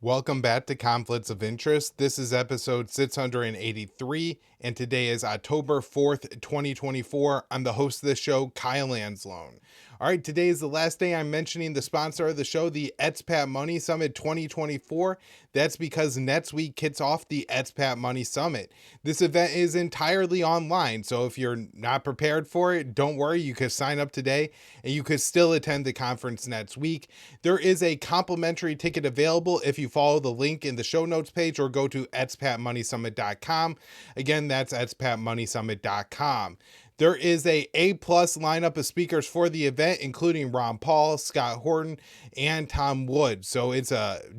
Welcome back to Conflicts of Interest. This is episode 683, and today is October 4th, 2024. I'm the host of the show, Kyle Anzalone. All right, today is the last day I'm mentioning the sponsor of the show, the Expat Money Summit 2024. That's because next week kicks off the Expat Money Summit. This event is entirely online, so if you're not prepared for it, don't worry. You can sign up today, and you could still attend the conference next week. There is a complimentary ticket available if you follow the link in the show notes page or go to expatmoneysummit.com. Again, that's expatmoneysummit.com. There is a A-plus lineup of speakers for the event, including Ron Paul, Scott Horton, and Tom Wood. So it's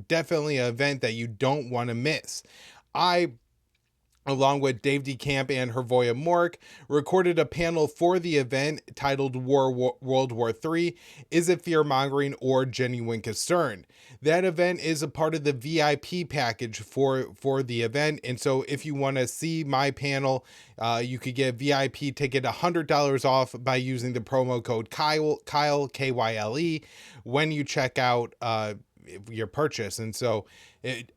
definitely an event that you don't want to miss. I, along with Dave DeCamp and Hervoya Mork, recorded a panel for the event titled World War III, Is it Fear-Mongering or Genuine Concern? That event is a part of the VIP package for the event, and so if you want to see my panel, you could get a VIP ticket $100 off by using the promo code Kyle, Kyle, when you check out your purchase. And so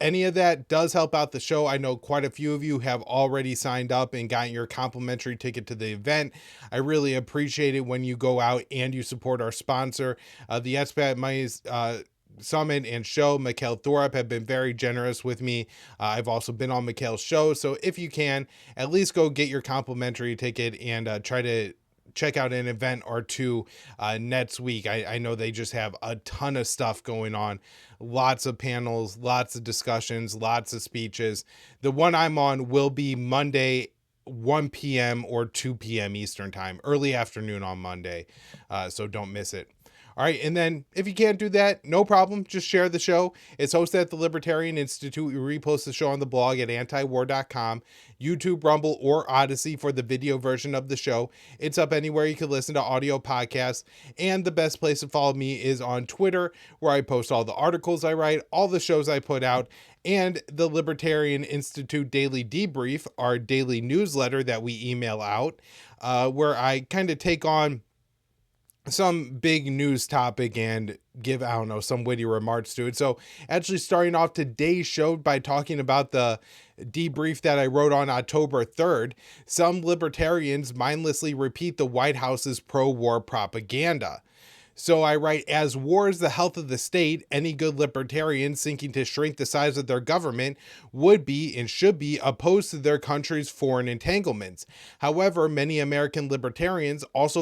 any of that does help out the show. I know quite a few of you have already signed up and gotten your complimentary ticket to the event. I really appreciate it when you go out and you support our sponsor. The Expat Money's Summit and show, Mikhail Thorup, have been very generous with me. I've also been on Mikhail's show. So if you can, at least go get your complimentary ticket and try to check out an event or two next week. I know they just have a ton of stuff going on. Lots of panels, lots of discussions, lots of speeches. The one I'm on will be Monday, 1 p.m. or 2 p.m. Eastern time, early afternoon on Monday. So don't miss it. All right, and then if you can't do that, no problem. Just share the show. It's hosted at the Libertarian Institute. We repost the show on the blog at antiwar.com, YouTube, Rumble, or Odysee for the video version of the show. It's up anywhere you can listen to audio podcasts. And the best place to follow me is on Twitter, where I post all the articles I write, all the shows I put out, and the Libertarian Institute Daily Debrief, our daily newsletter that we email out, where I kind of take on some big news topic and give, some witty remarks to it. So actually starting off today's show by talking about the debrief that I wrote on October 3rd, some libertarians mindlessly repeat the White House's pro-war propaganda. So I write, as war is the health of the state, any good libertarian seeking to shrink the size of their government would be and should be opposed to their country's foreign entanglements. However, many American libertarians also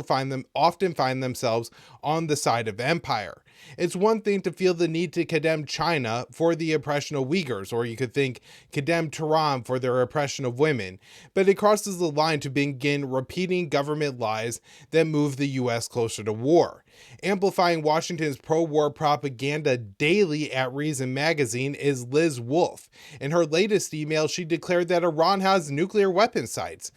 often find themselves on the side of empire. It's one thing to feel the need to condemn China for the oppression of Uyghurs, or you could think condemn Tehran for their oppression of women, but it crosses the line to begin repeating government lies that move the U.S. closer to war. Amplifying Washington's pro-war propaganda daily at Reason magazine is Liz Wolfe. In her latest email, she declared that Iran has nuclear weapon sites.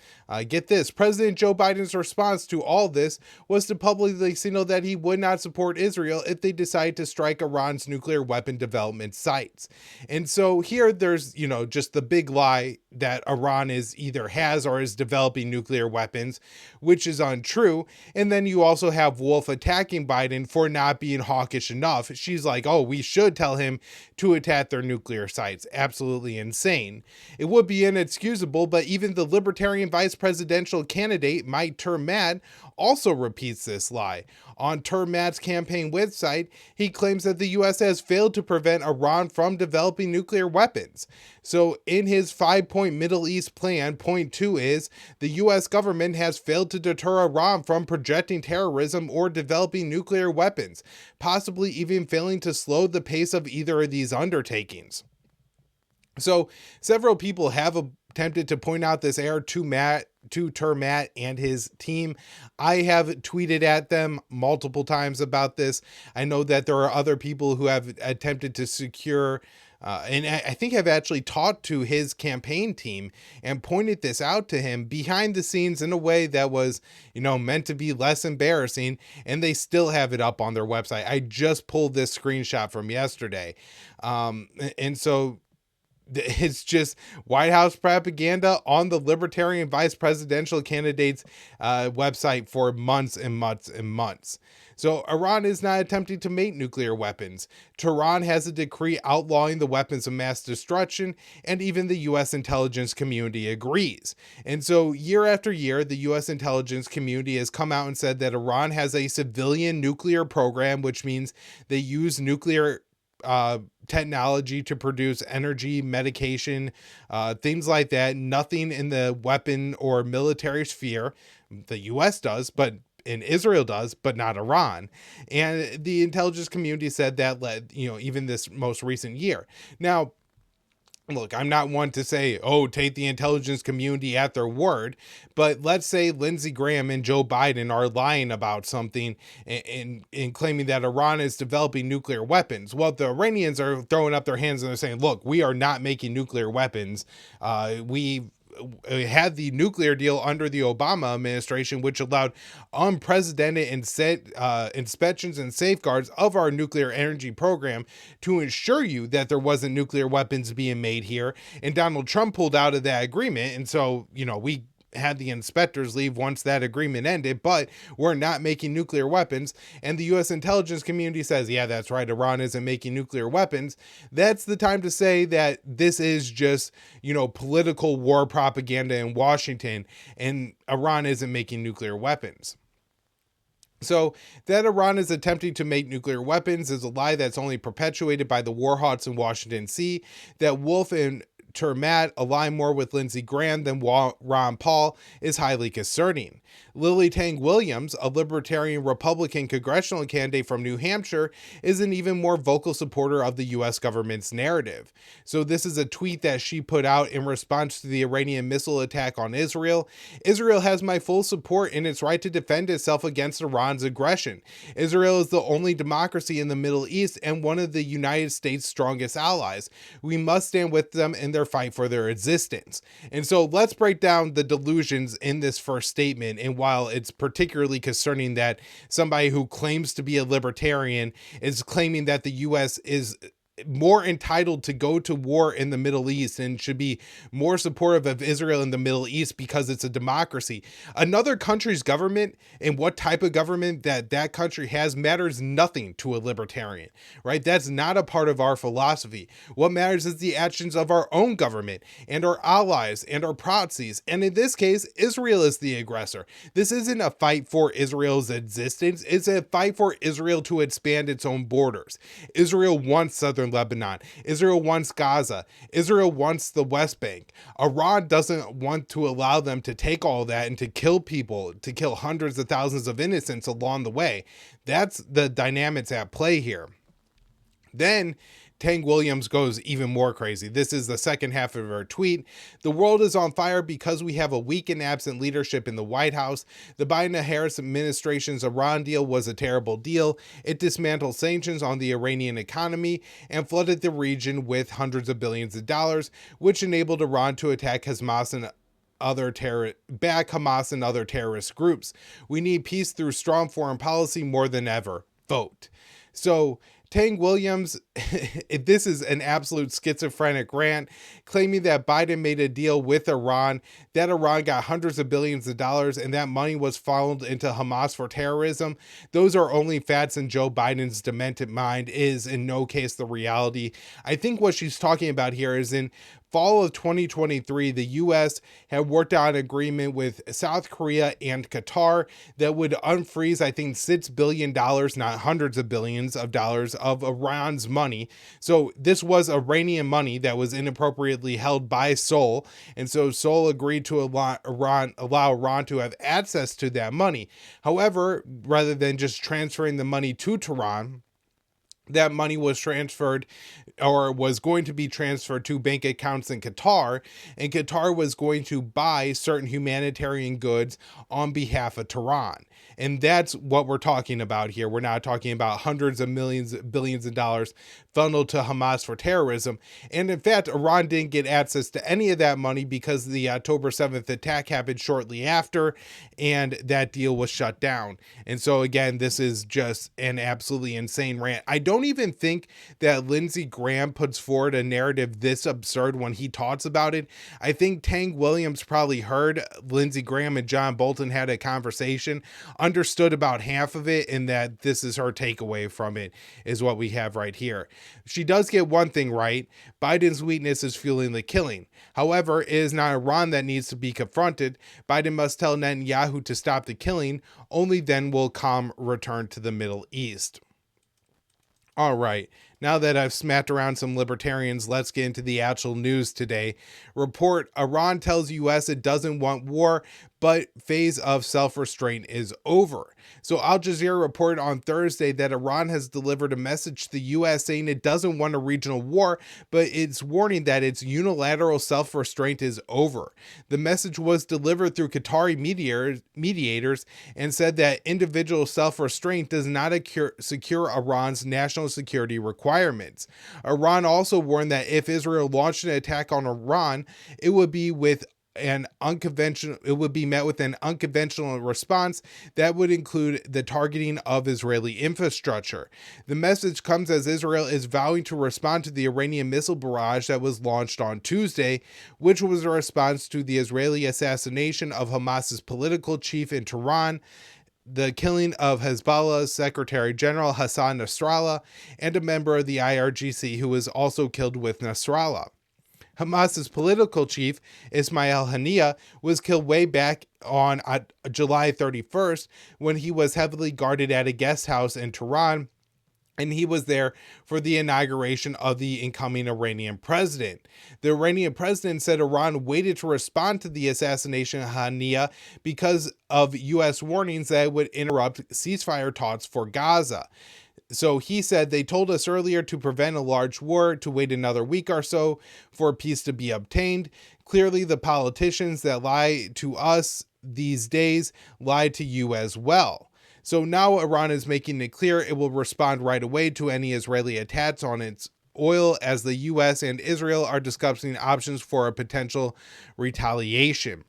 Get this, President Joe Biden's response to all this was to publicly signal that he would not support Israel if they decide to strike Iran's nuclear weapon development sites. And so here there's, just the big lie that Iran either has or is developing nuclear weapons, which is untrue. And then you also have Wolfe attacking Biden for not being hawkish enough. She's like, oh, we should tell him to attack their nuclear sites. Absolutely insane. It would be inexcusable, but even the Libertarian vice presidential candidate, Maat, also repeats this lie. On Maat's campaign website, he claims that the U.S. has failed to prevent Iran from developing nuclear weapons. So in his 5-point Middle East plan, point 2 is the U.S. government has failed to deter Iran from projecting terrorism or developing nuclear weapons, possibly even failing to slow the pace of either of these undertakings. So several people have attempted to point out this error to Maat and his team. I have tweeted at them multiple times about this. I know that there are other people who have attempted to secure and I think I've actually talked to his campaign team and pointed this out to him behind the scenes in a way that was, meant to be less embarrassing, and they still have it up on their website. I just pulled this screenshot from yesterday. And so It's just White House propaganda on the Libertarian vice presidential candidate's website for months and months and months. So Iran is not attempting to make nuclear weapons. Tehran has a decree outlawing the weapons of mass destruction, and even the U.S. intelligence community agrees. And so year after year, the U.S. intelligence community has come out and said that Iran has a civilian nuclear program, which means they use nuclear technology to produce energy, medication, things like that. Nothing in the weapon or military sphere. The U.S. does, but in Israel does, but not Iran. And the intelligence community said that led, even this most recent year. Now, look, I'm not one to say, oh, take the intelligence community at their word, but let's say Lindsey Graham and Joe Biden are lying about something and claiming that Iran is developing nuclear weapons. Well, the Iranians are throwing up their hands and they're saying, look, we are not making nuclear weapons. We had the nuclear deal under the Obama administration, which allowed unprecedented inspections and safeguards of our nuclear energy program to ensure you that there wasn't nuclear weapons being made here. And Donald Trump pulled out of that agreement. And so, we had the inspectors leave once that agreement ended, but we're not making nuclear weapons. And the U.S. intelligence community says, yeah, that's right, Iran isn't making nuclear weapons. That's the time to say that this is just, political war propaganda in Washington, and Iran isn't making nuclear weapons. So that Iran is attempting to make nuclear weapons is a lie that's only perpetuated by the warhawks in Washington, D.C. That Wolfe and Maat align more with Lindsey Graham than Ron Paul is highly concerning. Lily Tang Williams, a Libertarian Republican congressional candidate from New Hampshire, is an even more vocal supporter of the U.S. government's narrative. So this is a tweet that she put out in response to the Iranian missile attack on Israel. Israel has my full support in its right to defend itself against Iran's aggression. Israel is the only democracy in the Middle East and one of the United States' strongest allies. We must stand with them in their fight for their existence. And so let's break down the delusions in this first statement. And while it's particularly concerning that somebody who claims to be a libertarian is claiming that the U.S. is more entitled to go to war in the Middle East and should be more supportive of Israel in the Middle East because it's a democracy. Another country's government and what type of government that country has matters nothing to a libertarian, right? That's not a part of our philosophy. What matters is the actions of our own government and our allies and our proxies. And in this case, Israel is the aggressor. This isn't a fight for Israel's existence. It's a fight for Israel to expand its own borders. Israel wants southern Lebanon. Israel wants Gaza. Israel wants the West Bank. Iran doesn't want to allow them to take all that and to kill people, to kill hundreds of thousands of innocents along the way. That's the dynamics at play here. Then Tang Williams goes even more crazy. This is the second half of her tweet. The world is on fire because we have a weak and absent leadership in the White House. The Biden-Harris administration's Iran deal was a terrible deal. It dismantled sanctions on the Iranian economy and flooded the region with hundreds of billions of dollars, which enabled Iran to attack Hamas and other terrorist groups. We need peace through strong foreign policy more than ever. Vote. So Tang Williams, this is an absolute schizophrenic rant, claiming that Biden made a deal with Iran, that Iran got hundreds of billions of dollars, and that money was funneled into Hamas for terrorism. Those are only facts in Joe Biden's demented mind, is in no case the reality. I think what she's talking about here is in fall of 2023, the U.S. had worked out an agreement with South Korea and Qatar that would unfreeze, I think, $6 billion, not hundreds of billions of dollars of Iran's money. So this was Iranian money that was inappropriately held by Seoul. And so Seoul agreed to allow Iran to have access to that money. However, rather than just transferring the money to Tehran, that money was transferred or was going to be transferred to bank accounts in Qatar, and Qatar was going to buy certain humanitarian goods on behalf of Tehran. And that's what we're talking about here. We're not talking about hundreds of millions, billions of dollars funneled to Hamas for terrorism. And in fact, Iran didn't get access to any of that money because the October 7th attack happened shortly after, and that deal was shut down. And so again, this is just an absolutely insane rant. I don't don't even think that Lindsey Graham puts forward a narrative this absurd when he talks about it. I think Tang Williams probably heard Lindsey Graham and John Bolton had a conversation, understood about half of it, and that this is her takeaway from it, is what we have right here. She does get one thing right. Biden's weakness is fueling the killing. However, it is not Iran that needs to be confronted. Biden must tell Netanyahu to stop the killing. Only then will calm return to the Middle East. All right, now that I've smacked around some libertarians, let's get into the actual news today. Report: Iran tells U.S. it doesn't want war, but phase of self-restraint is over. So Al Jazeera reported on Thursday that Iran has delivered a message to the U.S. saying it doesn't want a regional war, but it's warning that its unilateral self-restraint is over. The message was delivered through Qatari mediators and said that individual self-restraint does not secure Iran's national security requirements. Iran also warned that if Israel launched an attack on Iran, it would be met with an unconventional response that would include the targeting of Israeli infrastructure. The message comes as Israel is vowing to respond to the Iranian missile barrage that was launched on Tuesday, which was a response to the Israeli assassination of Hamas's political chief in Tehran, the killing of Hezbollah's Secretary General Hassan Nasrallah, and a member of the IRGC who was also killed with Nasrallah. Hamas's political chief, Ismail Haniyeh, was killed way back on July 31st when he was heavily guarded at a guest house in Tehran, and he was there for the inauguration of the incoming Iranian president. The Iranian president said Iran waited to respond to the assassination of Haniyeh because of U.S. warnings that it would interrupt ceasefire talks for Gaza. So he said, they told us earlier to prevent a large war, to wait another week or so for peace to be obtained. Clearly, the politicians that lie to us these days lie to you as well. So now Iran is making it clear it will respond right away to any Israeli attacks on its oil, as the U.S. and Israel are discussing options for a potential retaliation.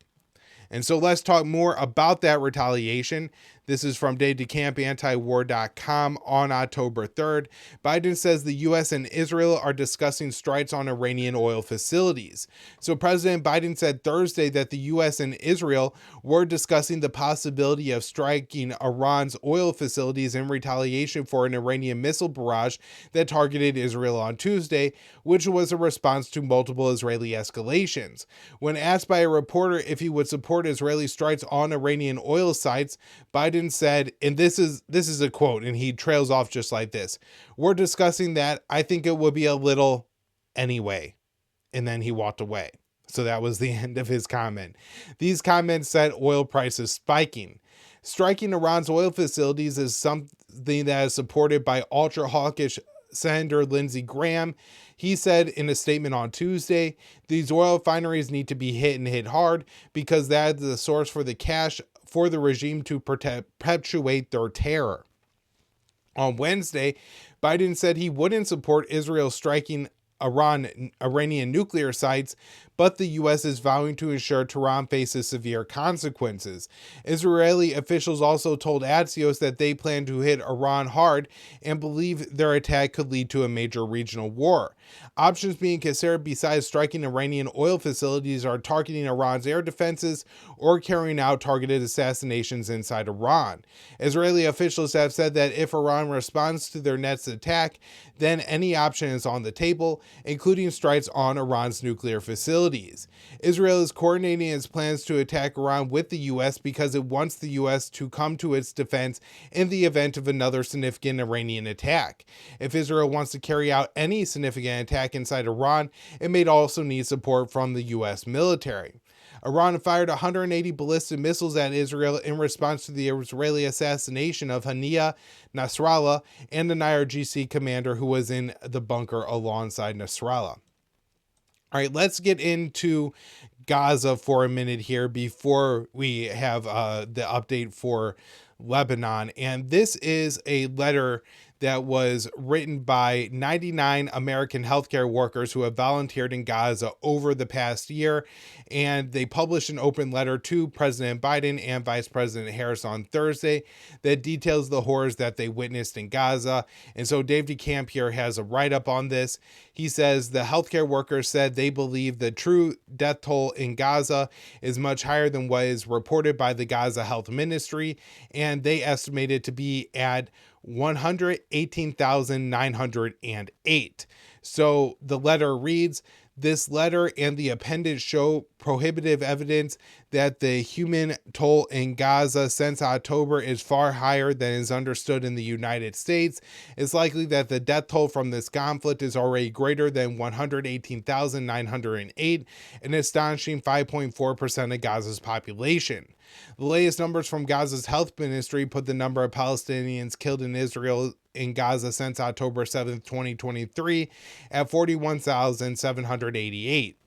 And so let's talk more about that retaliation. This is from DaveDeCamp, on October 3rd. Biden says the U.S. and Israel are discussing strikes on Iranian oil facilities. So President Biden said Thursday that the U.S. and Israel were discussing the possibility of striking Iran's oil facilities in retaliation for an Iranian missile barrage that targeted Israel on Tuesday, which was a response to multiple Israeli escalations. When asked by a reporter if he would support Israeli strikes on Iranian oil sites, Biden said, and this is a quote, and he trails off just like this: "We're discussing that. I think it would be a little anyway." And then he walked away. So that was the end of his comment. These comments said oil prices spiking. Striking Iran's oil facilities is something that is supported by ultra-hawkish Senator Lindsey Graham. He said in a statement on Tuesday, these oil refineries need to be hit and hit hard because that is the source for the cash for the regime to perpetuate their terror. On Wednesday, Biden said he wouldn't support Israel striking Iranian nuclear sites, but the U.S. is vowing to ensure Tehran faces severe consequences. Israeli officials also told Axios that they plan to hit Iran hard and believe their attack could lead to a major regional war. Options being considered besides striking Iranian oil facilities are targeting Iran's air defenses or carrying out targeted assassinations inside Iran. Israeli officials have said that if Iran responds to their next attack, then any option is on the table, including strikes on Iran's nuclear facilities. Israel is coordinating its plans to attack Iran with the U.S. because it wants the U.S. to come to its defense in the event of another significant Iranian attack. If Israel wants to carry out any significant attack inside Iran, it may also need support from the U.S. military. Iran fired 180 ballistic missiles at Israel in response to the Israeli assassination of Haniyeh, Nasrallah, and an IRGC commander who was in the bunker alongside Nasrallah. All right, let's get into Gaza for a minute here before we have the update for Lebanon. And this is a letter that was written by 99 American healthcare workers who have volunteered in Gaza over the past year. And they published an open letter to President Biden and Vice President Harris on Thursday that details the horrors that they witnessed in Gaza. And so Dave DeCamp here has a write-up on this. He says the healthcare workers said they believe the true death toll in Gaza is much higher than what is reported by the Gaza Health Ministry, and they estimate it to be at 118,908. So the letter reads, this letter and the appendix show prohibitive evidence that the human toll in Gaza since October is far higher than is understood in the United States. It's likely that the death toll from this conflict is already greater than 118,908, an astonishing 5.4% of Gaza's population. The latest numbers from Gaza's health ministry put the number of Palestinians killed in Israel in Gaza since October 7th, 2023 at 41,788.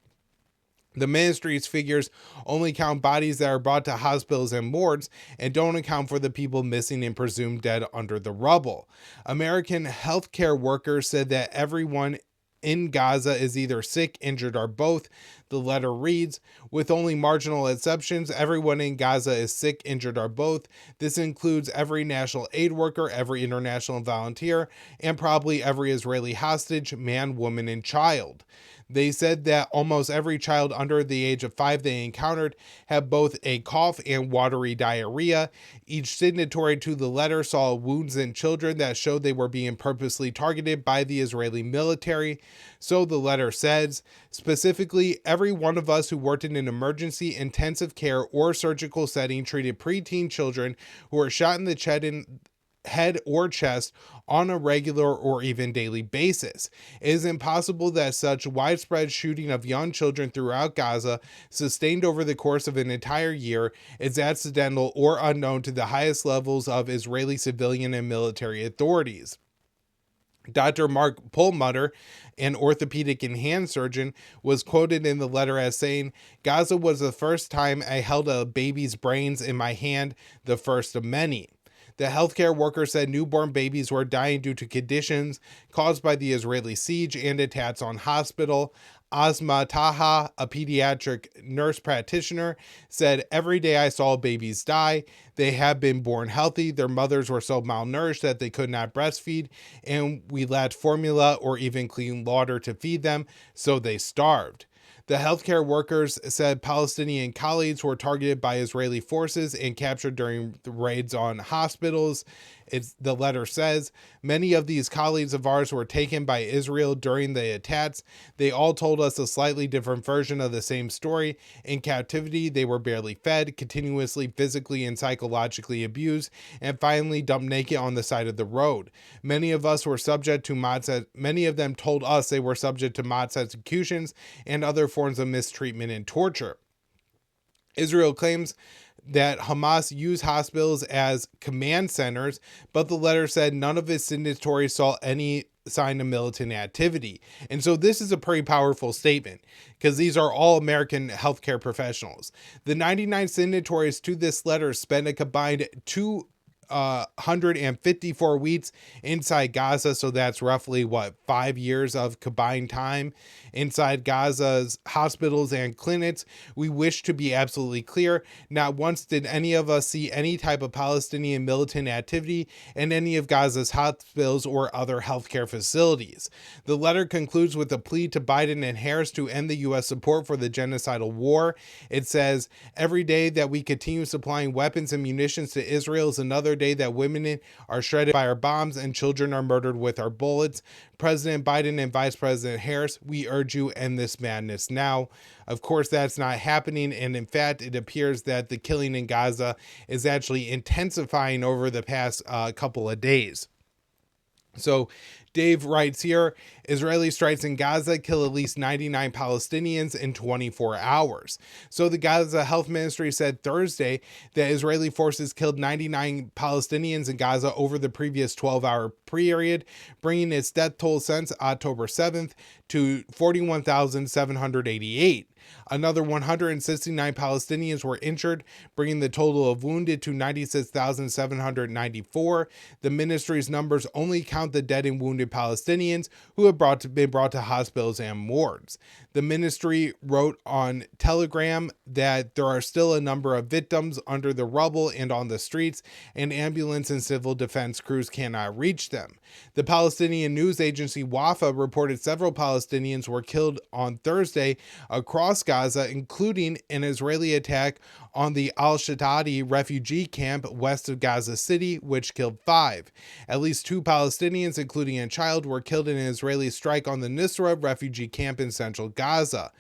The ministry's figures only count bodies that are brought to hospitals and morgues and don't account for the people missing and presumed dead under the rubble. American healthcare workers said that everyone in Gaza is either sick, injured, or both. The letter reads, with only marginal exceptions, everyone in Gaza is sick, injured, or both. This includes every national aid worker, every international volunteer, and probably every Israeli hostage, man, woman, and child. They said that almost every child under the age of 5 they encountered had both a cough and watery diarrhea. Each signatory to the letter saw wounds in children that showed they were being purposely targeted by the Israeli military. So the letter says, specifically, every one of us who worked in an emergency, intensive care, or surgical setting treated preteen children who were shot in the head or chest on a regular or even daily basis. It is impossible that such widespread shooting of young children throughout Gaza, sustained over the course of an entire year, is accidental or unknown to the highest levels of Israeli civilian and military authorities. Dr. Mark Perlmutter, an orthopedic and hand surgeon, was quoted in the letter as saying, Gaza was the first time I held a baby's brains in my hand, the first of many. The healthcare worker said newborn babies were dying due to conditions caused by the Israeli siege and attacks on hospital. Asma Taha, a pediatric nurse practitioner, said, every day I saw babies die. They have been born healthy. Their mothers were so malnourished that they could not breastfeed, and we lacked formula or even clean water to feed them, so they starved. The healthcare workers said Palestinian colleagues were targeted by Israeli forces and captured during the raids on hospitals. The letter says, many of these colleagues of ours were taken by Israel during the attacks. They all told us a slightly different version of the same story. In captivity, they were barely fed, continuously physically and psychologically abused, and finally dumped naked on the side of the road. Many of them told us they were subject to Maat's executions and other forms of mistreatment and torture. Israel claims that Hamas used hospitals as command centers, but the letter said none of its signatories saw any sign of militant activity. And so this is a pretty powerful statement because these are all American healthcare professionals. The 99 signatories to this letter spent a combined 254 weeks inside Gaza, so that's roughly 5 years of combined time inside Gaza's hospitals and clinics. We wish to be absolutely clear, not once did any of us see any type of Palestinian militant activity in any of Gaza's hospitals or other healthcare facilities. The letter concludes with a plea to Biden and Harris to end the U.S. support for the genocidal war. It says, every day that we continue supplying weapons and munitions to Israel is another day that women are shredded by our bombs and children are murdered with our bullets. President Biden and Vice President Harris, we urge you end this madness now. Of course, that's not happening, and in fact, it appears that the killing in Gaza is actually intensifying over the past couple of days. So Dave writes here, Israeli strikes in Gaza kill at least 99 Palestinians in 24 hours. So the Gaza Health Ministry said Thursday that Israeli forces killed 99 Palestinians in Gaza over the previous 12-hour period, bringing its death toll since October 7th to 41,788. Another 169 Palestinians were injured, bringing the total of wounded to 96,794. The ministry's numbers only count the dead and wounded Palestinians who have been brought to hospitals and morgues. The ministry wrote on Telegram that there are still a number of victims under the rubble and on the streets, and ambulance and civil defense crews cannot reach them. The Palestinian news agency Wafa reported several Palestinians were killed on Thursday across Gaza, including an Israeli attack on the Al-Shatadi refugee camp west of Gaza City, which killed 5. At least 2 Palestinians, including a child, were killed in an Israeli strike on the Nusra refugee camp in central Gaza.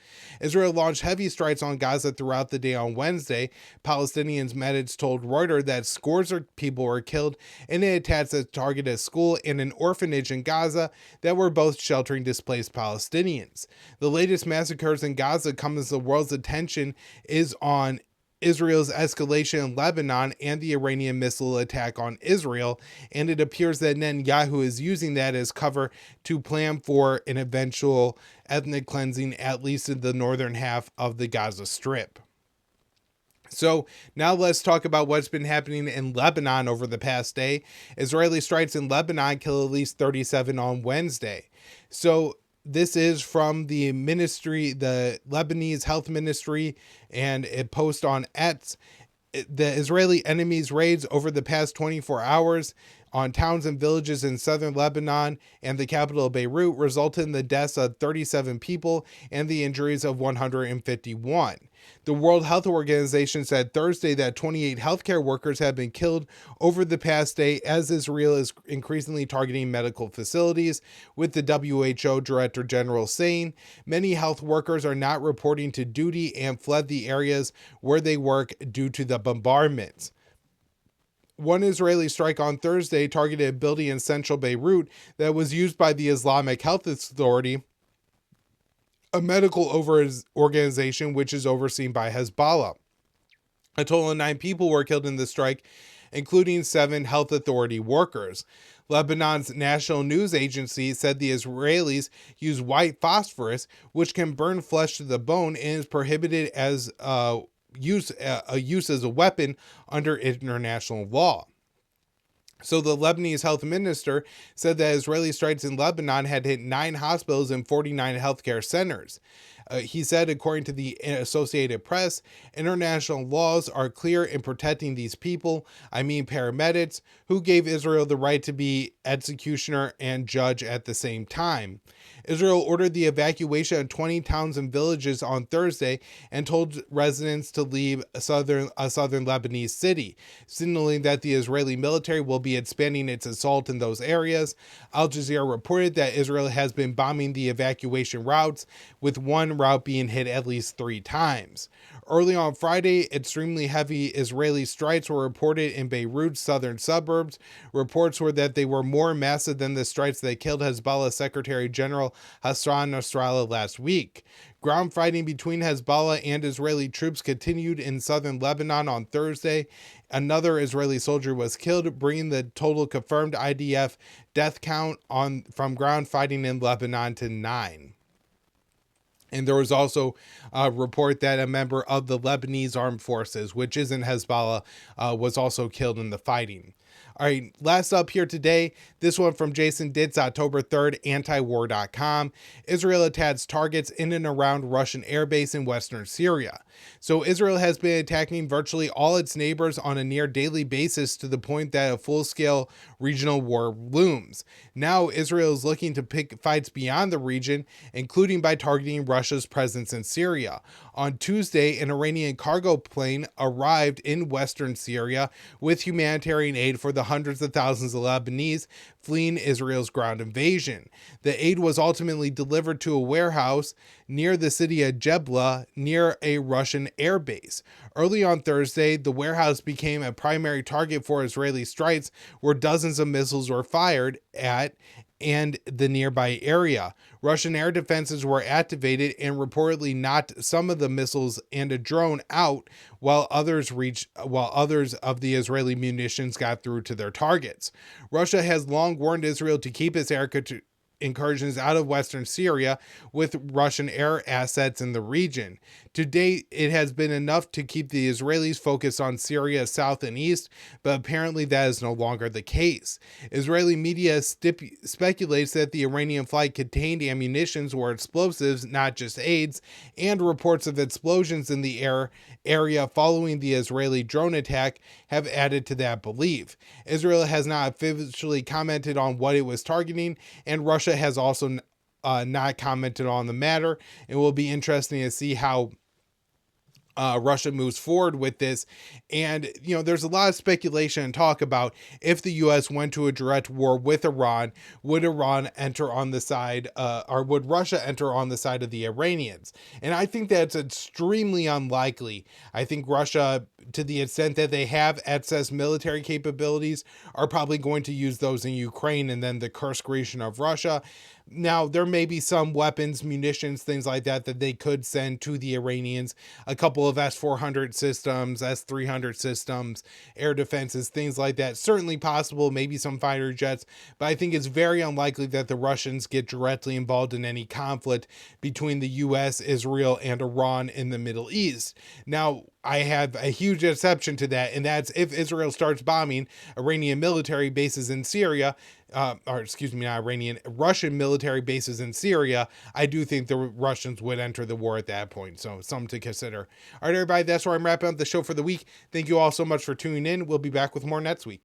Israel launched heavy strikes on Gaza throughout the day on Wednesday. Palestinians medics told Reuters that scores of people were killed in an attack that targeted a school and an orphanage in Gaza that were both sheltering displaced Palestinians. The latest massacres in Gaza come as the world's attention is on Israel's escalation in Lebanon and the Iranian missile attack on Israel, and it appears that Netanyahu is using that as cover to plan for an eventual ethnic cleansing, at least in the northern half of the Gaza Strip. So now let's talk about what's been happening in Lebanon over the past day. Israeli strikes in Lebanon kill at least 37 on Wednesday. So this is from the ministry, the Lebanese Health Ministry, and a post on X. The Israeli enemies' raids over the past 24 hours on towns and villages in southern Lebanon and the capital of Beirut resulted in the deaths of 37 people and the injuries of 151. The World Health Organization said Thursday that 28 healthcare workers have been killed over the past day as Israel is increasingly targeting medical facilities, with the WHO Director General saying many health workers are not reporting to duty and fled the areas where they work due to the bombardments. One Israeli strike on Thursday targeted a building in central Beirut that was used by the Islamic Health Authority, a medical organization which is overseen by Hezbollah. A total of 9 people were killed in the strike, including 7 health authority workers. Lebanon's national news agency said the Israelis use white phosphorus, which can burn flesh to the bone and is prohibited as use as a weapon under international law. So the Lebanese health minister said that Israeli strikes in Lebanon had hit 9 hospitals and 49 healthcare centers. He said, according to the Associated Press, international laws are clear in protecting these people, I mean paramedics, who gave Israel the right to be executioner and judge at the same time. Israel ordered the evacuation of 20 towns and villages on Thursday and told residents to leave a southern Lebanese city, signaling that the Israeli military will be expanding its assault in those areas. Al Jazeera reported that Israel has been bombing the evacuation routes, with one route being hit at least 3 times. Early on Friday, extremely heavy Israeli strikes were reported in Beirut's southern suburbs. Reports were that they were more massive than the strikes that killed Hezbollah Secretary General Hassan Nasrallah last week. Ground fighting between Hezbollah and Israeli troops continued in southern Lebanon on Thursday. Another Israeli soldier was killed, bringing the total confirmed IDF death count from ground fighting in Lebanon to 9. And there was also a report that a member of the Lebanese armed forces, which isn't Hezbollah, was also killed in the fighting. All right, last up here today, this one from Jason Ditz, October 3rd, antiwar.com. Israel attacks targets in and around Russian airbase in western Syria. So Israel has been attacking virtually all its neighbors on a near daily basis to the point that a full-scale regional war looms. Now Israel is looking to pick fights beyond the region, including by targeting Russia's presence in Syria. On Tuesday, an Iranian cargo plane arrived in western Syria with humanitarian aid for the hundreds of thousands of Lebanese fleeing Israel's ground invasion. The aid was ultimately delivered to a warehouse near the city of Jebla, near a Russian airbase. Early on Thursday, the warehouse became a primary target for Israeli strikes, where dozens of missiles were fired at, and the nearby area. Russian air defenses were activated and reportedly knocked some of the missiles and a drone out, while others of the Israeli munitions got through to their targets. Russia has long warned Israel to keep its incursions out of western Syria with Russian air assets in the region. To date, it has been enough to keep the Israelis focused on Syria south and east, but apparently that is no longer the case. Israeli media speculates that the Iranian flight contained ammunitions or explosives, not just aids, and reports of explosions in the area following the Israeli drone attack have added to that belief. Israel has not officially commented on what it was targeting, and Russia has also not commented on the matter. It will be interesting to see how Russia moves forward with this. And, there's a lot of speculation and talk about if the U.S. went to a direct war with Iran, would Iran enter on the side, or would Russia enter on the side of the Iranians? And I think that's extremely unlikely. I think Russia, to the extent that they have excess military capabilities, are probably going to use those in Ukraine and then the Kursk region of Russia. Now, there may be some weapons, munitions, things like that they could send to the Iranians. A couple of S-400 systems, S-300 systems, air defenses, things like that. Certainly possible, maybe some fighter jets. But I think it's very unlikely that the Russians get directly involved in any conflict between the U.S., Israel, and Iran in the Middle East. Now, I have a huge exception to that, and that's if Israel starts bombing Iranian military bases in Syria, Russian military bases in Syria. I do think the Russians would enter the war at that point. So something to consider. All right, everybody, that's where I'm wrapping up the show for the week. Thank you all so much for tuning in. We'll be back with more next week.